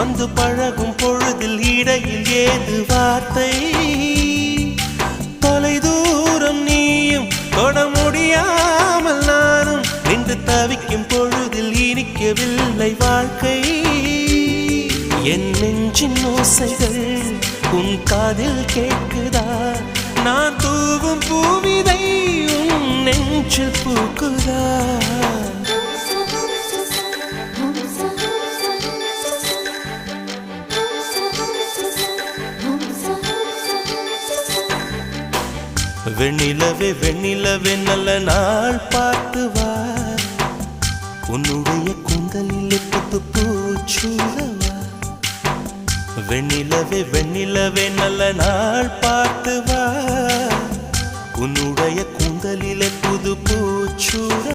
வந்து பழகும் பொழுதில் இடையில் ஏது வார்த்தை தொலை தூரம் நீயும் தொட முடியாமல் நானும் நின்று தவிக்கும் பொழுதில் இனிக்கவில்லை வாழ்க்கை என் நெஞ்சின் ஓசைகள் உன் காதில் கேட்குதா நான் தூவும் பூவிதை உன் நெஞ்சில் பூக்குதா வெண்ணிலவே வெண்ணிலவே நல்ல நாள் பார்த்து வா உன்னுடைய கூந்தலில் புத்து பூச்சூடவா வெண்ணிலவே வெண்ணிலவே நல்ல நாள் பார்த்து வா உன்னுடைய கூந்தலில் புது பூச்சூட